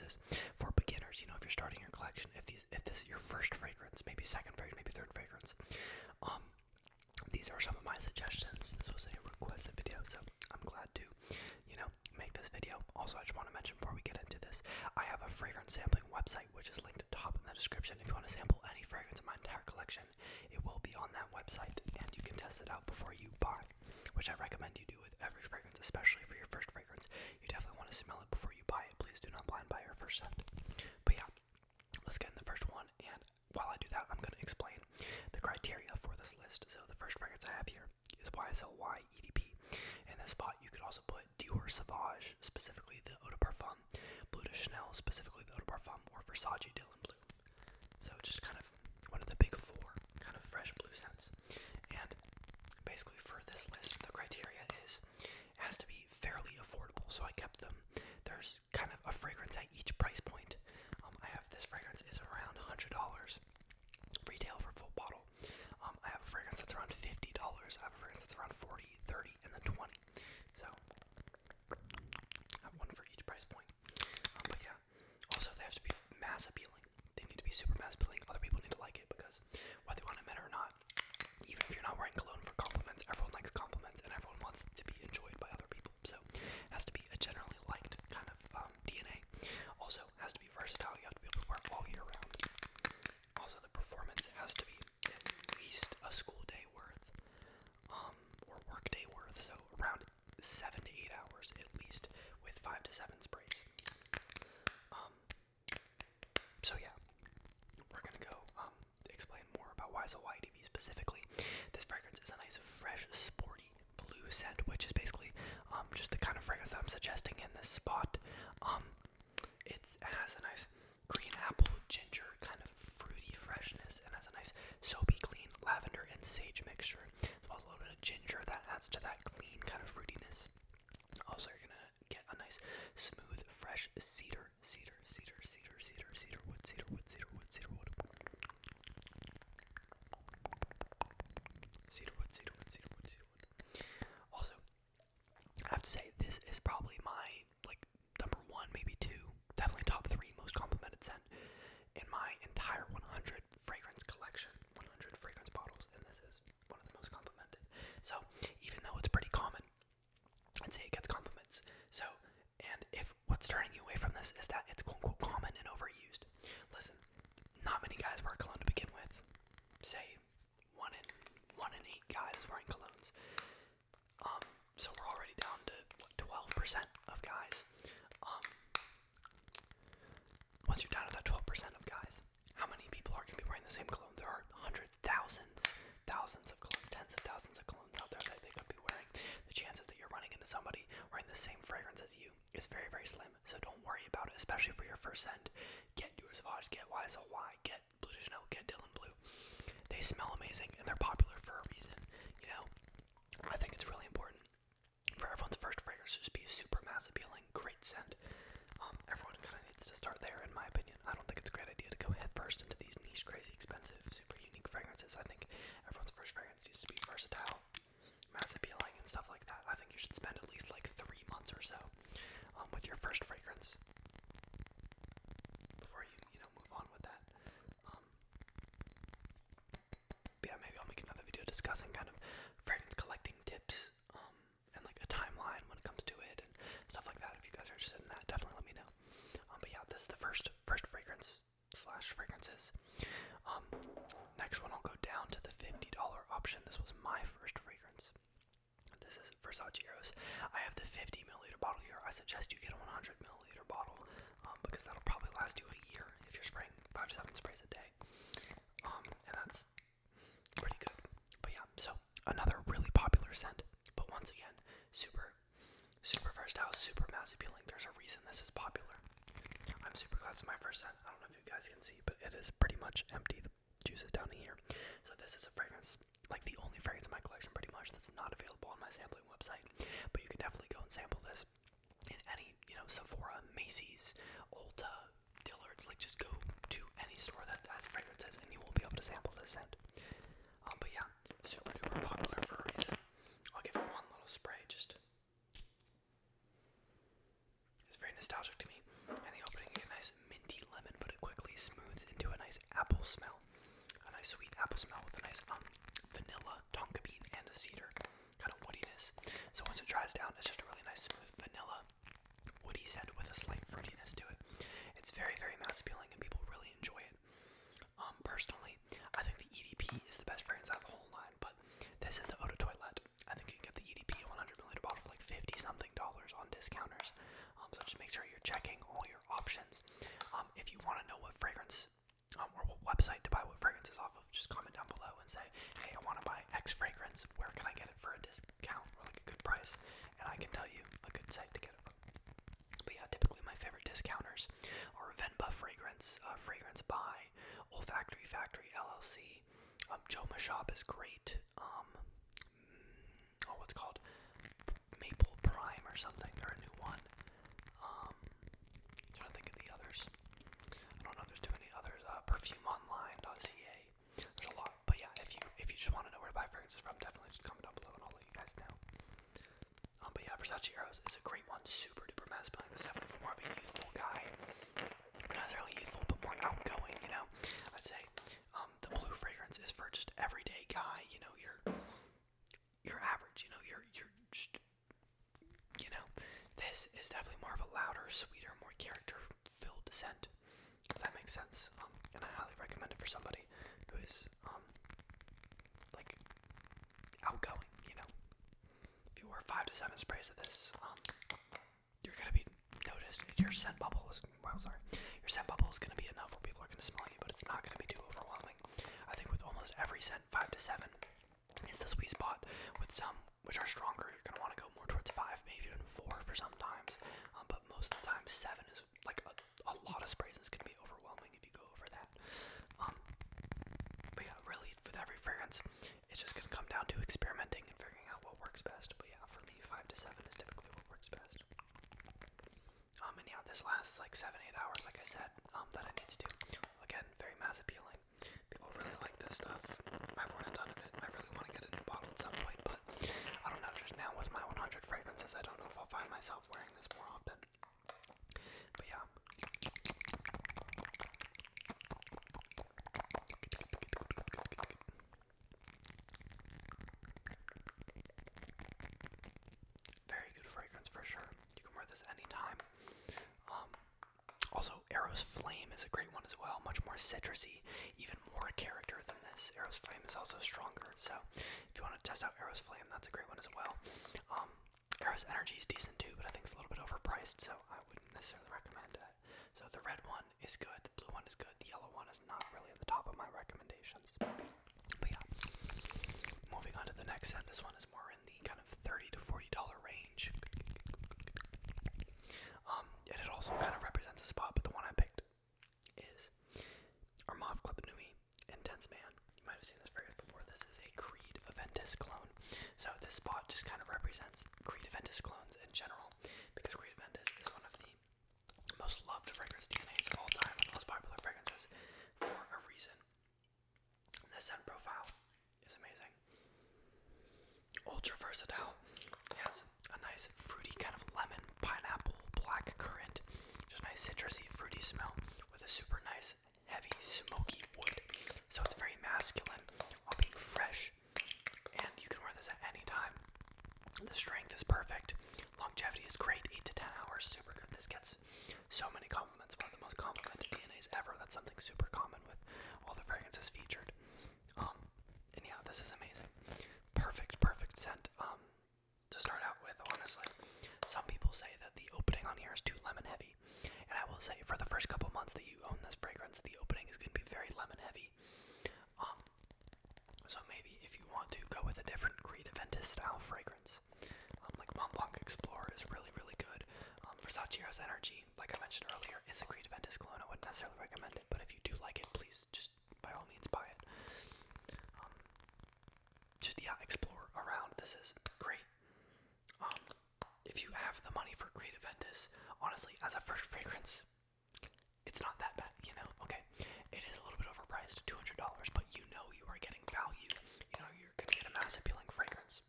fragrances for beginners. You know, if you're starting your collection, if this is your first fragrance, maybe second fragrance, maybe third fragrance. These are some of my suggestions. This was a requested video, so I'm glad to, make this video. Also, I just want to mention before we get into this, I have a fragrance sampling website, which is linked at the top in the description. If you want to sample any fragrance in my entire collection, it will be on that website, and you can test it out before you buy, which I recommend you do with every fragrance, especially for your first fragrance. You definitely want to smell it before you buy it. Please do not blind buy your first scent. But yeah, let's get in the first one, and while I do that, I'm going to explain the criteria for this list. So the first fragrance I have here is YSL EDT. In this spot, you could also put Dior Sauvage, specifically the Eau de Parfum, Bleu de Chanel, specifically the Eau de Parfum, or Versace Dylan Blue. So just kind of one of the big four kind of fresh blue scents. And basically for this list, the criteria is it has to be fairly affordable. So I kept them. There's kind of a fragrance at each price point. I have this fragrance is around $100 retail for full bottle. I have a fragrance that's around $50. I have a fragrance that's around $40, $30, and then $20. So I have one for each price point. But yeah, also they have to be mass appealing. They need to be super mass appealing. Other people need to like it because whether you want to admit it or not, even if you're not wearing cologne for compliments, everyone likes compliments and everyone wants it to be enjoyed by other people. So it has to be a generally liked kind of DNA. Also has to be versatile. You have to be able to wear it all year round. Also the performance has to be at least a school day worth, or work day worth. So around 7 to 8 hours at least, with 5 to 7 sprays. So yeah, we're gonna go explain more about YSL EDT specifically. This fragrance is a nice, fresh, sporty blue scent, which is basically just the kind of fragrance that I'm suggesting in this spot. It has a nice green apple, ginger, kind of fruity freshness, and has a nice soapy, clean lavender and sage mixture, as well as a little bit of ginger that adds to that clean kind of fruitiness. Also, you're gonna get a nice, smooth, fresh cedar wood. Also, I have to say, this is probably my, number one, maybe two, definitely top three most complimented scent in my entire 100 fragrance collection, 100 fragrance bottles, and this is one of the most complimented. So, even though it's pretty common, I'd say it gets compliments. So, and if what's turning you away from this is that it's quote-unquote common and overused. Listen, not many guys wear cologne to begin with. Say, one in 8 guys wearing colognes. So we're already down to, 12% of guys. Once you're down to that 12% of guys, how many people are going to be wearing the same cologne? There are hundreds, thousands of colognes, tens of thousands of colognes out there that they could be wearing. The chances that you're running into somebody wearing the same fragrance as you is very, very slim. So don't worry about it, especially for your first scent. Get Dior Sauvage, get YSL, get Bleu de Chanel, get Dylan Blue. They smell amazing and they're popular for a reason. I think it's really important for everyone's first fragrance to just be super mass appealing, great scent. Everyone kind of needs to start there, in my opinion. I don't think it's a great idea to go head first into these niche, crazy, expensive, super unique fragrances. I think everyone's first fragrance needs to be versatile, mass appealing, and stuff like that. I think you should spend at least 3 months or so with your first fragrance before you move on with that. But yeah, maybe I'll make another video discussing kind of fragrance collecting tips and a timeline when it comes to it and stuff like that. If you guys are interested in that, definitely let me know. But yeah, this is the first fragrance / fragrances. Next one, I'll go down to the $50 option. This was my first fragrance. This is Versace Eros. I have the 50 milliliter bottle here. I suggest you get a 100 milliliter bottle because that'll probably last you a year if you're spraying 5 to 7 sprays a day. And that's pretty good. But yeah, so another really popular scent, but once again, super versatile, super mass appealing. There's a reason this is popular. I'm super glad it's my first scent. I don't know if you guys can see, but it is pretty much empty. The juice is down here. So this is a fragrance, the only fragrance in my collection pretty much that's not available on my sampling website. But you can definitely go and sample this in any, Sephora, Macy's, Ulta, Dillard's. Just go to any store that has fragrances and you will be able to sample this scent. But yeah, super duper popular for a reason. I'll give it one little spray, it's very nostalgic to me. And the opening, you get a nice apple smell with a nice vanilla, tonka bean, and a cedar kind of woodiness. So once it dries down, it's just a really nice smooth vanilla woody scent with a slight fruitiness to it. It's very, very mass appealing and people really enjoy it. Personally, I think the EDP is the best fragrance out of the whole line, but this is the Eau de Toilette. I think you can get the EDP 100 milliliter bottle for like $50 something on discounters. So just make sure you're checking all your options. If you want to know what fragrance or what website to buy what fragrances off of, just comment down below and say, hey, I want to buy X fragrance. Where can I get it for a discount or like a good price? And I can tell you a good site to get it from. But yeah, typically my favorite discounters are Venba Fragrance, Fragrance by Olfactory Factory LLC. Joma Shop is great. What's it called? Maple Prime or something. They're a new one. Trying to think of the others. I don't know if there's too many others. Perfumeonline.ca. There's a lot. But yeah, if you just want to know where to buy fragrances from, definitely just comment down below and I'll let you guys know. But yeah, Versace Eros is a great one. Super duper mass appealing. It's definitely for more of a youthful guy. Not necessarily youthful, but more outgoing, you know. I'd say the blue fragrance is for just everyday guy, you know, you're average, you know, you're just, you know. This is definitely more of a louder, sweeter, more character-filled scent, if that makes sense. And I highly recommend it for somebody who is, like, outgoing, you know. If you wear 5 to 7 sprays of this, you're gonna be noticed. Your scent bubble is, your scent bubble is gonna be enough where people are gonna smell you, but it's not gonna be too overwhelming. I think with almost every scent, 5 to 7 is the sweet spot. With some which are stronger, you're gonna want to go more towards 5, maybe even 4 for sometimes. But most of the time, 7 is like a lot of sprays. Is gonna be overwhelming if you go over that. But yeah, really, with every fragrance, it's just gonna come down to experimenting and figuring out what works best. But yeah, for me, 5 to 7 is typically what works best. And yeah, this lasts like 7-8 hours, like I said, that it needs to. Again, very mass appealing. People really like this stuff. I've worn a ton of it. I really want to get it in a bottle at some point, but I don't know, just now with my 100 fragrances, I don't know if I'll find myself wearing this more often. But yeah. Very good fragrance for sure. You can wear this anytime. Also, Eros Flame is a great one as well. Much more citrusy, even more character than this. Eros Flame is also stronger, so if you want to test out Eros Flame, that's a great one as well. Eros Energy is decent too, but I think it's a little bit overpriced, so I wouldn't necessarily recommend it. So the red one is good, the blue one is good, the yellow one is not really at the top of my recommendations. But yeah, moving on to the next set. This one is more in the kind of $30 to $40 range. And it also kind of represents a spot, but the one I picked is Armaf Club Nuit Intense Man. You might have seen this fragrance before. This is a Creed Aventus clone. So this spot just kind of represents Creed Aventus clones in general, because Creed Aventus is one of the most loved fragrance DNAs of all time, and the most popular fragrances for a reason. And the scent profile is amazing. Ultra versatile. It has a nice fruity kind of lemon, pineapple, black currant, just a nice citrusy, fruity smell with a super nice, heavy, smoky wood. So it's very masculine while being fresh, and you can wear this at any time. The strength is perfect. Longevity is great, 8 to 10 hours, super good. This gets so many compliments, one of the most complimented DNAs ever. That's something super common with all the fragrances featured. And yeah, this is amazing. Perfect scent. To start out with, honestly, some people say that the opening on here is too lemon heavy, and I will say for the first couple months that you own this fragrance, the opening is going to be very lemon heavy. So maybe if you want to go with a different Creed Aventus style fragrance, like Mont Blanc Explorer is really, really good. Versace Eros Energy, like I mentioned earlier, is a Creed Aventus clone. I wouldn't necessarily recommend it, but if you do like it, please just by all means buy it. Yeah, explore around. This is great. If you have the money for Creed Aventus, honestly, as a first fragrance, it's not that bad, you know. Okay, it is a little bit overpriced, $200, but you know you are getting value. You know you're gonna get a mass appealing fragrance,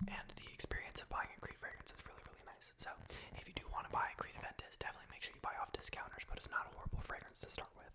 and the experience of buying a Creed fragrance is really, really nice. So if you do want to buy a Creed Aventus, definitely make sure you buy off discounters, but it's not a horrible fragrance to start with.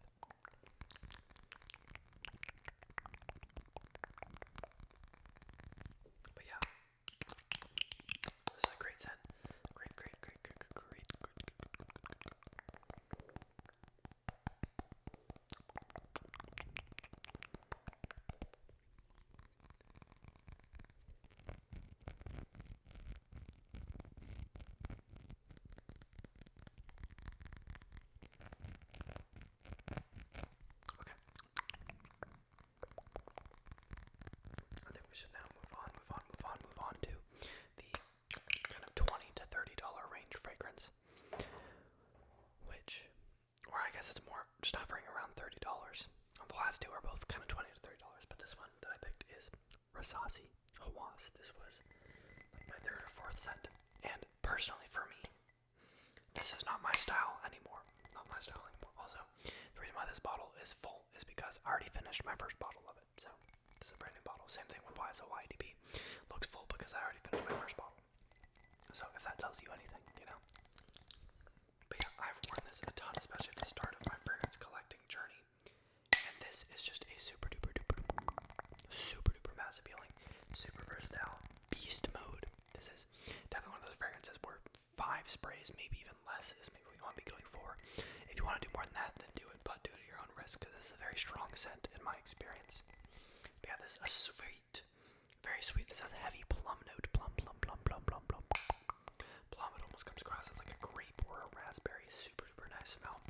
guess it's more just hovering around $30. The last two are both kind of $20 to $30, but this one that I picked is Rasasi Hawas. This was my third or fourth scent, and personally for me, this is not my style anymore. Not my style anymore. Also, the reason why this bottle is full is because I already finished my first bottle of it. So this is a brand new bottle. Same thing with YSL YDB. Looks full because I already finished my first bottle. So if that tells you anything, you know. But yeah, I've worn this a ton, especially at the start of my fragrance collecting journey. And this is just a super duper mass appealing, super versatile beast mode. This is definitely one of those fragrances where 5 sprays, maybe even less, is maybe what you want to be going for. If you want to do more than that, then do it, but do it at your own risk, because this is a very strong scent in my experience. But yeah, this is a sweet, very sweet. This has a heavy plum note. Plum. Plum, it almost comes across as like a grape or a raspberry. Super duper nice smell.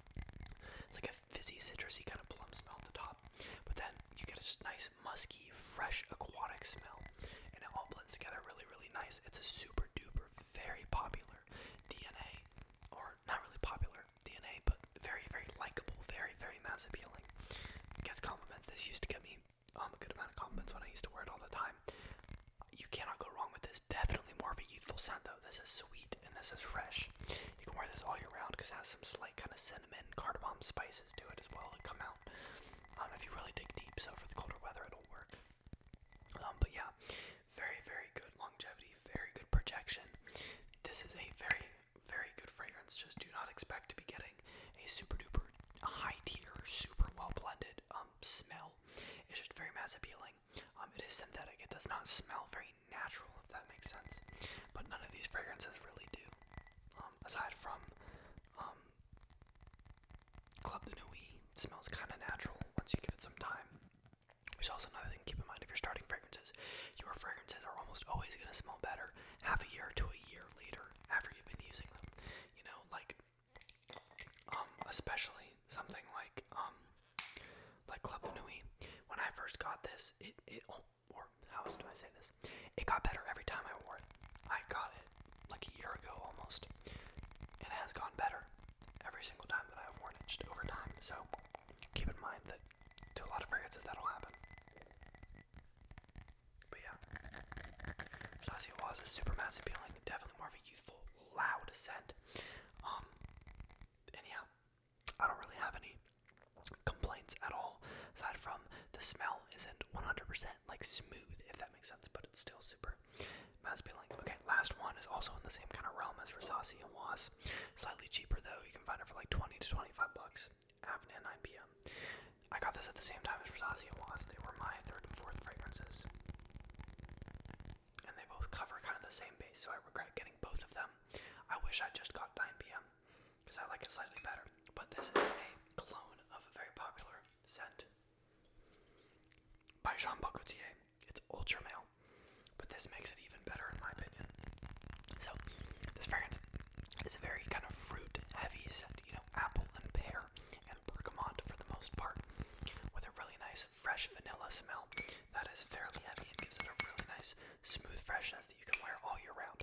It's like a fizzy, citrusy kind of plum smell at the top. But then you get a nice, musky, fresh, aquatic smell. And it all blends together really, really nice. It's a super duper, very popular DNA. Or not really popular DNA, but very, very likable. Very, very mass appealing. Gets compliments. This used to get me a good amount of compliments when I used to wear it all the time. You cannot go wrong with this. Definitely more of a youthful scent though. This is sweet and this is fresh. You can wear this all year round because it has some slight kind of cinnamon, cardamom spices to it as well that come out if you really dig deep. So for the colder weather, it'll work. But yeah, very, very good longevity, very good projection. This is a very, very good fragrance. Just do not expect to be getting a super duper high tier, super well blended smell. It's just very mass appealing. It is synthetic. It does not smell very natural, if that makes sense. But none of these fragrances really do. Aside from Club de Nuit, it smells kind of natural once you give it some time. Which is also another thing to keep in mind if you're starting fragrances. Your fragrances are almost always going to smell better half a year to a year later after you've been using them. You know, like, especially something like Club de Nuit. When I first got this, or how else do I say this? It got better every time I wore it. I got it like a year ago almost, and it has gotten better every single time that I've worn it, just over time. So keep in mind that to a lot of fragrances that'll happen. But yeah, Versace Hawas is super mass appealing, definitely more of a youthful, loud scent. And yeah, I don't really have any complaints at all, aside from the smell isn't 100% like smooth, if that makes sense, but it's still super mass appealing. Okay, last one is also in the same kind of realm as Rasasi Hawas. Slightly cheaper though, you can find it for like 20 to 25 bucks. Aventus 9 p.m. I got this at the same time as Rasasi Hawas. They were my third and fourth fragrances. And they both cover kind of the same base, so I regret getting both of them. I wish I just got 9 p.m. because I like it slightly better. But this is a clone of a very popular scent by Jean Paul Gaultier. It's ultra male, but this makes it even better in my opinion. So this fragrance is a very kind of fruit heavy scent, you know, apple and pear and bergamot for the most part, with a really nice fresh vanilla smell that is fairly heavy and gives it a really nice smooth freshness that you can wear all year round.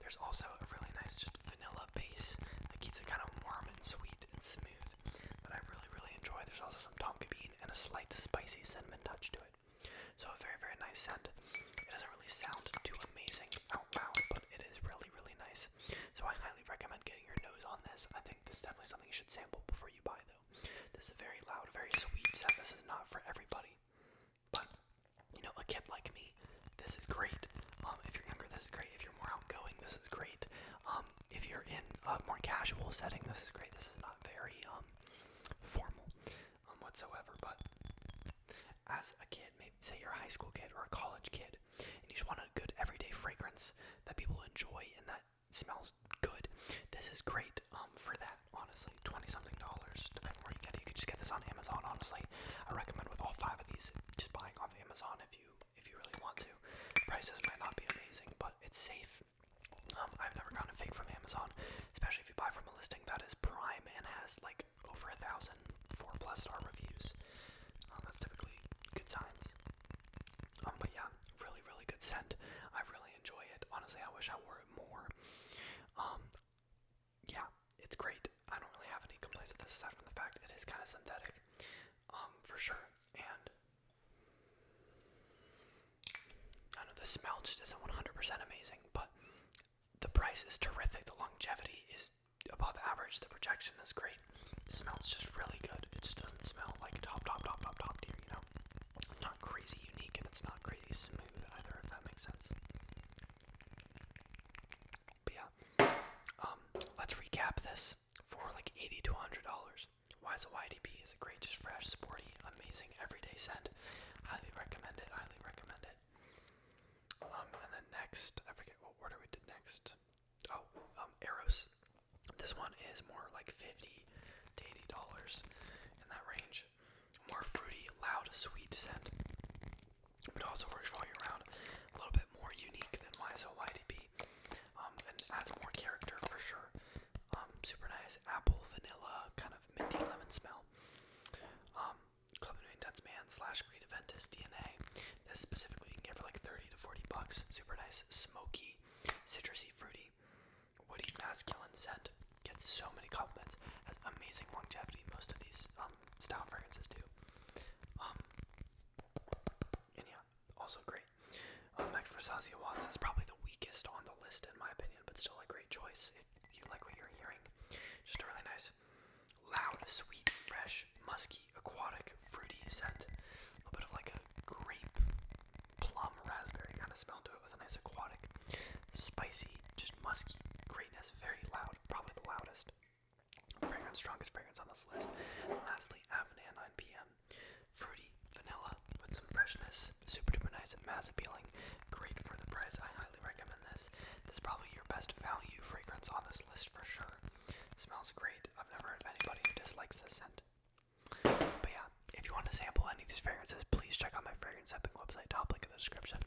There's also a really nice just vanilla base that keeps it kind of warm and sweet and smooth that I really, really enjoy. There's also some tonka bean and a slight spicy cinnamon touch to it. So a very, very nice scent. It doesn't really sound too amazing out loud, but it is really, really nice. So I highly recommend getting your nose on this. I think this is definitely something you should sample before you buy though. This is a very loud, very sweet scent. This is not for everybody. But, you know, a kid like me, this is great. If you're younger, this is great. If you're more outgoing, this is great. If you're in a more casual setting, this is great. This is not very formal whatsoever, but as a kid, maybe say you're a high school kid or a college kid, and you just want a good everyday fragrance that people enjoy and that smells good, this is great for that, honestly. $20-something, depending where you get it. You could just get this on Amazon, honestly. I recommend with all 5 of these, just buying off Amazon if you really want to. Prices might not be amazing, but it's safe. I've never gotten a fake from Amazon, especially if you buy from a listing that is prime and has like over 1,000 4+ star reviews. That's typically good signs. But yeah, really, really good scent. I really enjoy it. Honestly, I wish I wore it more. Yeah, it's great. I don't really have any complaints with this aside from the fact is kind of synthetic, for sure. And I know the smell just isn't 100% amazing, but the price is terrific. The longevity is above average. The projection is great. The smell's just really good. It just doesn't smell like top tier, you know? It's not crazy unique and it's not crazy smooth either, if that makes sense. But yeah, let's recap this for like $80 to $100. Why is a YDP is a great, just fresh, sporty, amazing everyday scent. Highly recommend it. Highly recommend it. And then next, I forget what order we did next. Oh, Eros. This one is more like $50 to $80 in that range. More fruity, loud, sweet scent. But also works all year round. A little bit more unique than YSL YDP. And adds more character for sure. Super nice apple, vanilla, kind of minty lemon smell. Club Nuit Intense Man / Green Aventus DNA. This specifically you can get for like $30 to $40. Super nice, smoky, citrusy, fruity, woody, masculine scent. Gets so many compliments. Has amazing longevity. Most of these style fragrances do. And yeah, also great. Next, Rasasi Hawas. That's probably the weakest on the list in my opinion, but still a great choice if you like what you're hearing. Just a really nice, loud, sweet, fresh, musky, aquatic, fruity scent. A little bit of like a grape, plum, raspberry kind of smell to it with a nice aquatic, spicy, just musky greatness. Very loud, probably the loudest fragrance, strongest fragrance on this list. And lastly, Aventus 9 PM. Fruity, vanilla, with some freshness. Super duper nice and mass appealing. Great for the price. I highly recommend this. This is probably your best value fragrance on this list for sure. Smells great. I've never heard of anybody who dislikes this scent. But yeah, if you want to sample any of these fragrances, please check out my fragrance sampling website, top link in the description.